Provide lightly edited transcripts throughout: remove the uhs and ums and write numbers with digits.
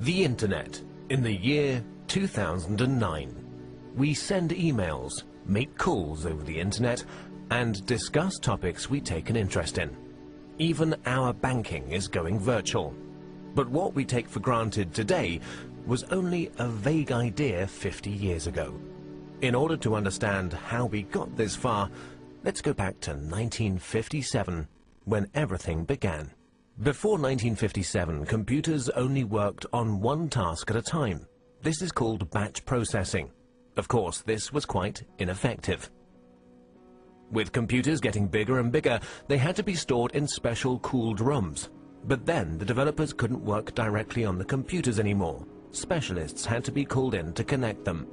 The Internet in the year 2009. We send emails, make calls over the Internet, and discuss topics we take an interest in. Even our banking is going virtual. But what we take for granted today was only a vague idea 50 years ago. In order to understand how we got this far, let's go back to 1957, when everything began. Before 1957, computers only worked on one task at a time. This is called batch processing. Of course, this was quite ineffective. With computers getting bigger and bigger, they had to be stored in special cooled rooms. But then the developers couldn't work directly on the computers anymore. Specialists had to be called in to connect them.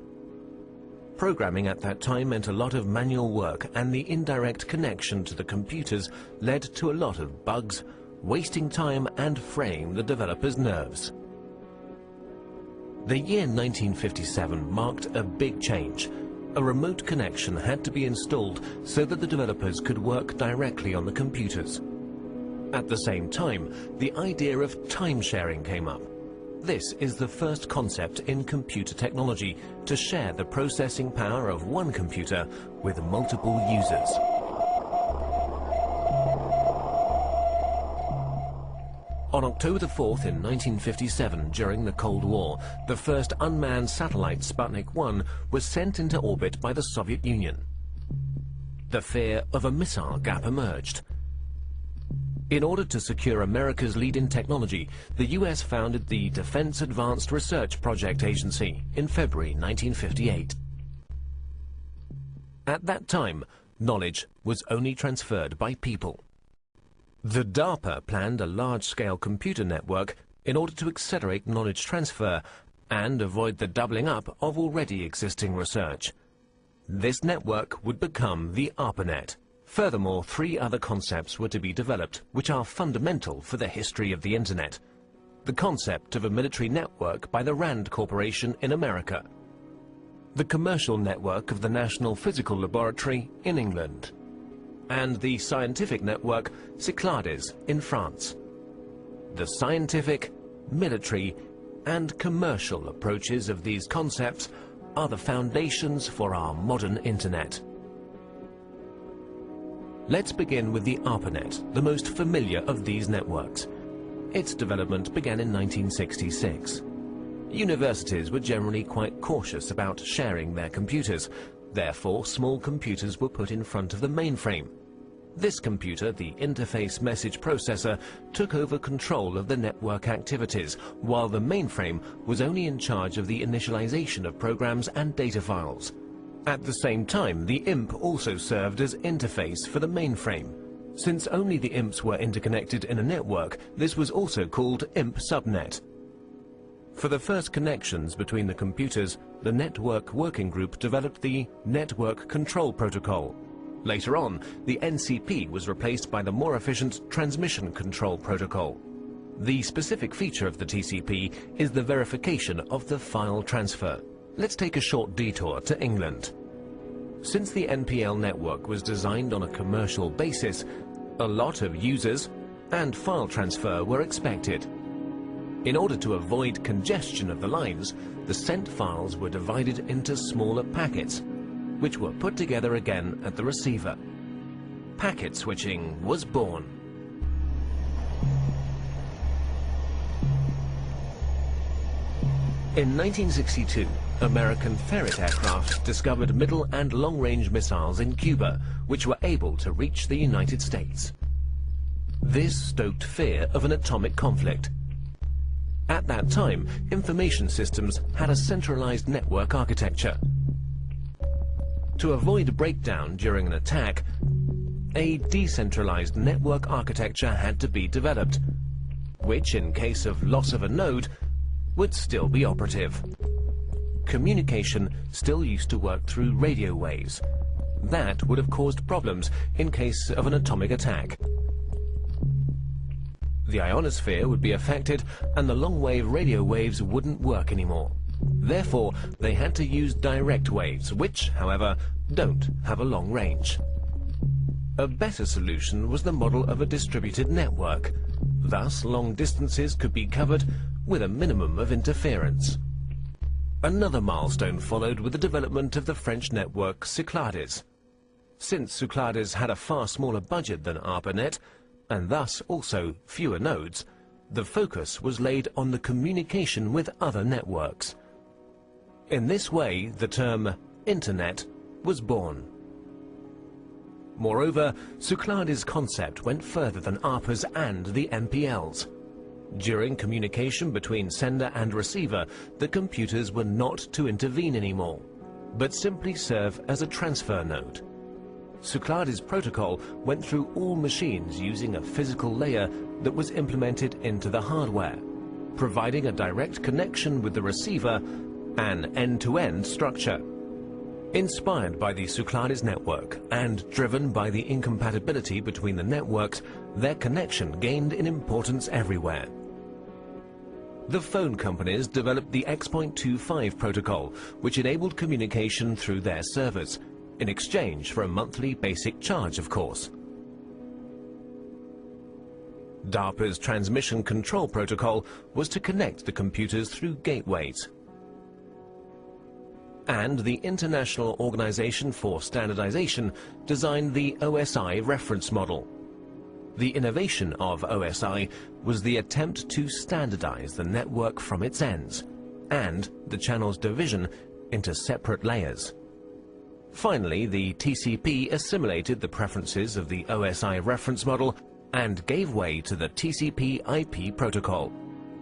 Programming at that time meant a lot of manual work, and the indirect connection to the computers led to a lot of bugs, wasting time and fraying the developers' nerves. The year 1957 marked a big change. A remote connection had to be installed so that the developers could work directly on the computers. At the same time, the idea of time sharing came up. This is the first concept in computer technology, to share the processing power of one computer with multiple users. On October the 4th in 1957, during the Cold War, the first unmanned satellite Sputnik 1 was sent into orbit by the Soviet Union. The fear of a missile gap emerged. In order to secure America's lead in technology, the US founded the Defense Advanced Research Project Agency in February 1958. At that time, knowledge was only transferred by people. The DARPA planned a large-scale computer network in order to accelerate knowledge transfer and avoid the doubling up of already existing research. This network would become the ARPANET. Furthermore, 3 other concepts were to be developed, which are fundamental for the history of the Internet. The concept of a military network by the RAND Corporation in America. The commercial network of the National Physical Laboratory in England. And the scientific network Cyclades in France. The scientific, military, and commercial approaches of these concepts are the foundations for our modern Internet. Let's begin with the ARPANET, the most familiar of these networks. Its development began in 1966. Universities were generally quite cautious about sharing their computers. Therefore, small computers were put in front of the mainframe. This computer, the interface message processor, took over control of the network activities, while the mainframe was only in charge of the initialization of programs and data files. At the same time, the IMP also served as interface for the mainframe. Since only the IMPs were interconnected in a network, this was also called IMP subnet. For the first connections between the computers, the Network Working Group developed the Network Control Protocol. Later on, the NCP was replaced by the more efficient Transmission Control Protocol. The specific feature of the TCP is the verification of the file transfer. Let's take a short detour to England. Since the NPL network was designed on a commercial basis, a lot of users and file transfer were expected. In order to avoid congestion of the lines, the sent files were divided into smaller packets, which were put together again at the receiver. Packet switching was born. In 1962, American Ferret aircraft discovered middle and long-range missiles in Cuba, which were able to reach the United States. This stoked fear of an atomic conflict. At that time, information systems had a centralized network architecture. To avoid breakdown during an attack, a decentralized network architecture had to be developed, which, in case of loss of a node, would still be operative. Communication still used to work through radio waves. That would have caused problems in case of an atomic attack. The ionosphere would be affected and the long-wave radio waves wouldn't work anymore. Therefore, they had to use direct waves, which, however, don't have a long range. A better solution was the model of a distributed network. Thus, long distances could be covered with a minimum of interference. Another milestone followed with the development of the French network Cyclades. Since Cyclades had a far smaller budget than ARPANET, and thus also fewer nodes, the focus was laid on the communication with other networks. In this way, the term Internet was born. Moreover, Cyclades' concept went further than ARPA's and the MPL's. During communication between sender and receiver, the computers were not to intervene anymore, but simply serve as a transfer node. Cyclades' protocol went through all machines using a physical layer that was implemented into the hardware, providing a direct connection with the receiver, an end-to-end structure. Inspired by the Cyclades network and driven by the incompatibility between the networks, their connection gained in importance everywhere. The phone companies developed the X.25 protocol, which enabled communication through their servers, in exchange for a monthly basic charge, of course. DARPA's transmission control protocol was to connect the computers through gateways. And the International Organization for Standardization designed the OSI reference model. The innovation of OSI was the attempt to standardize the network from its ends, and the channel's division into separate layers. Finally, the TCP assimilated the preferences of the OSI reference model and gave way to the TCP/IP protocol,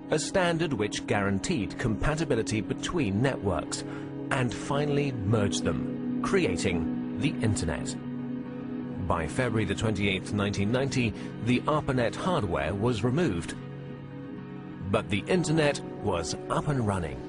a standard which guaranteed compatibility between networks, and finally merged them, creating the Internet. By February the 28th, 1990, the ARPANET hardware was removed, but the Internet was up and running.